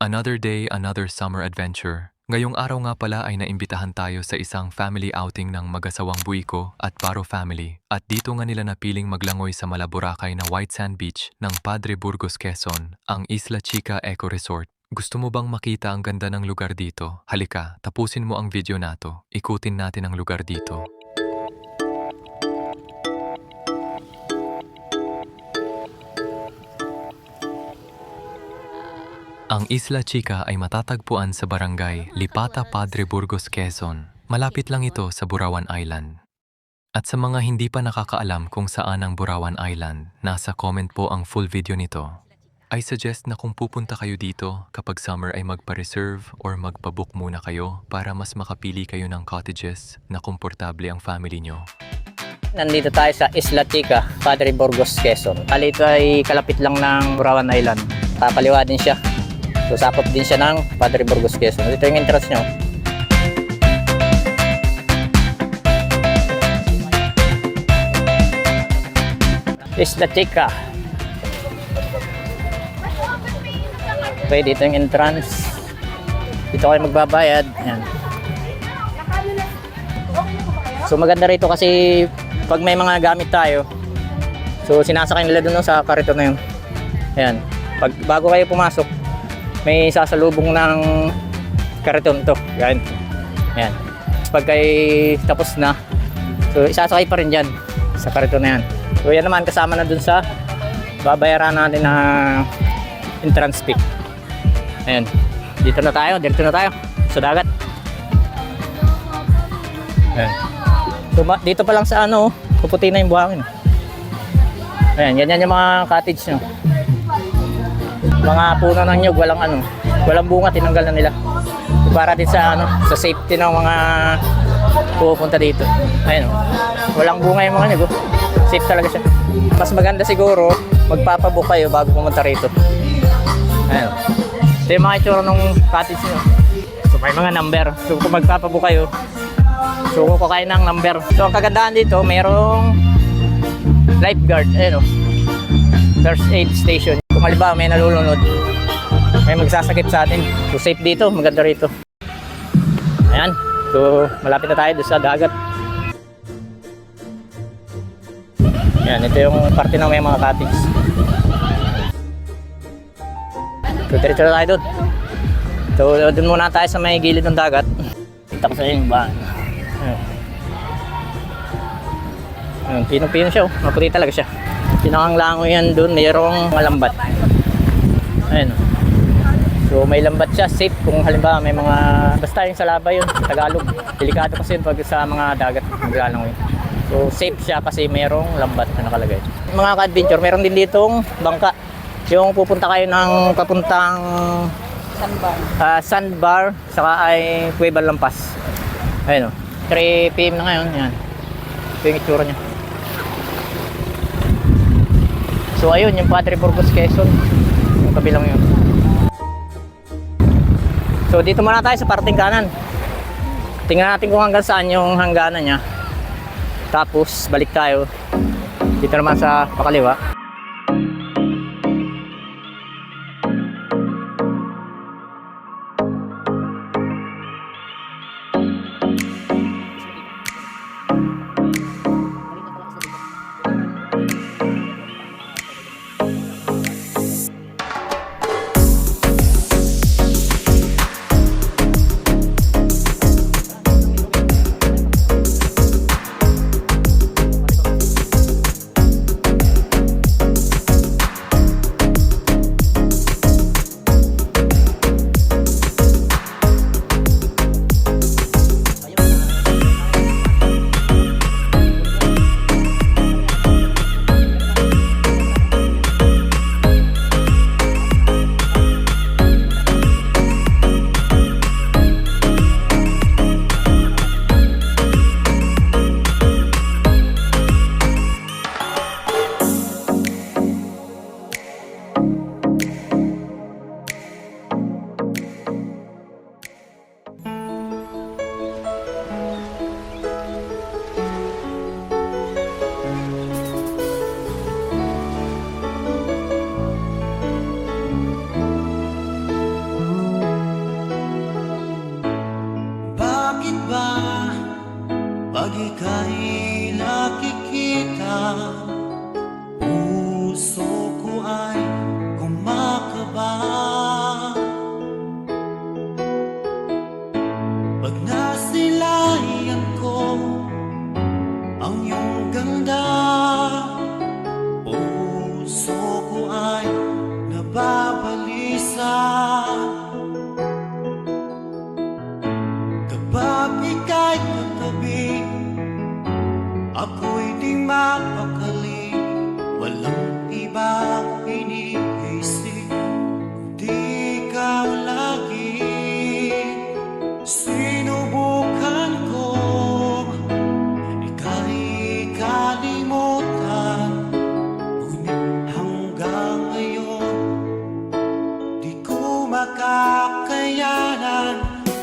Another day, another summer adventure. Ngayong araw nga pala ay naimbitahan tayo sa isang family outing ng mag-asawang Buiko at Baro family. At dito nga nila napiling maglangoy sa Malaburakay na White Sand Beach ng Padre Burgos, Quezon, ang Isla Chica Eco Resort. Gusto mo bang makita ang ganda ng lugar dito? Halika, tapusin mo ang video nato. Ikutin natin ang lugar dito. Ang Isla Chica ay matatagpuan sa barangay Lipata, Padre Burgos, Quezon. Malapit lang ito sa Burawan Island. At sa mga hindi pa nakakaalam kung saan ang Burawan Island, nasa comment po ang full video nito. I suggest na kung pupunta kayo dito, kapag summer ay magpa-reserve or magpa-book muna kayo para mas makapili kayo ng cottages na komportable ang family nyo. Nandito tayo sa Isla Chica, Padre Burgos, Quezon. Ito ay kalapit lang ng Burawan Island. Papaliwa din siya. So, sakop din siya ng Padre Burgos, Quezon. Ito yung entrance nyo. Isla Chica. Okay, dito yung entrance. Dito kayo magbabayad. Ayan. So, maganda rito kasi pag may mga gamit tayo, so sinasakay nila dun sa kariton na yun. Ayan. Bago kayo pumasok, may sasalubong ng kariton to. Yan. Yan. Pag kayo tapos na, so isasakay pa rin dyan sa kariton na yan. So yan naman kasama na dun sa babayaran natin na entrance fee. Ayan. Dito na tayo sa dagat. Ayan. So dito pa lang sa ano, puputi na yung buhangin. Ayan, ganyan yung mga cottage nyo. Mga puno ng nyug, walang bunga, tinanggal na nila para din sa sa safety ng mga pupunta dito. Ayun, walang bunga yung mga nyug, safe talaga siya. Mas maganda siguro magpapabook kayo bago pumunta rito. Ayun, ito yung mga itsura ng cottage nyo. So may mga number, so kung magpapabook kayo, so kukuha kayo ng number. So ang kagandahan dito, mayroong lifeguard, ayun, first aid station. Kung halimbawa may nalulunod, may magsasakit sa atin. So safe dito, maganda rito. Ayan, so malapit na tayo doon sa dagat. Ayan, ito yung parte ng may mga cottage. So diretso na tayo doon. So doon muna tayo sa may gilid ng dagat. Kita ko sa inyo ba? Ayan, pinong-pino siya, maputi talaga siya. Pinakang langoy yan doon, mayroong malambat. Ayan. So may lambat siya, safe kung halimbawa may mga, basta yung sa laba yun, Tagalog. Delikado kasi yun pag sa mga dagat maglalangoy. So safe siya kasi mayroong lambat na nakalagay. Yung mga ka-adventure, meron din ditong bangka. Yung pupunta kayo ng papuntang Sandbar, saka ay Cueva Lampas. Ayan o, 3 PM na ngayon, yan. Ito yung itsura niya. So ayun, yung Padre Burgos, Quezon, yung kabilang yun. So dito muna tayo sa parting kanan. Tingnan natin kung hanggang saan yung hangganan niya. Tapos balik tayo dito naman sa pakaliwa.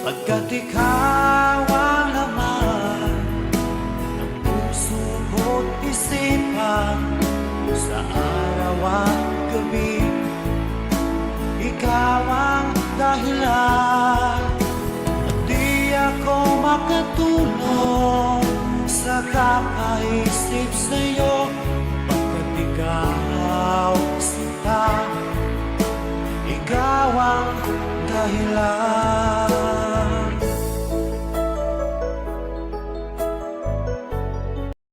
Pagkat ikaw ang laman ng puso ko't isipan, sa araw at gabi ikaw ang dahilan. At di ako makatulog sa kakaisip sa'yo, pagkat ikaw sinta, ikaw ang dahilan.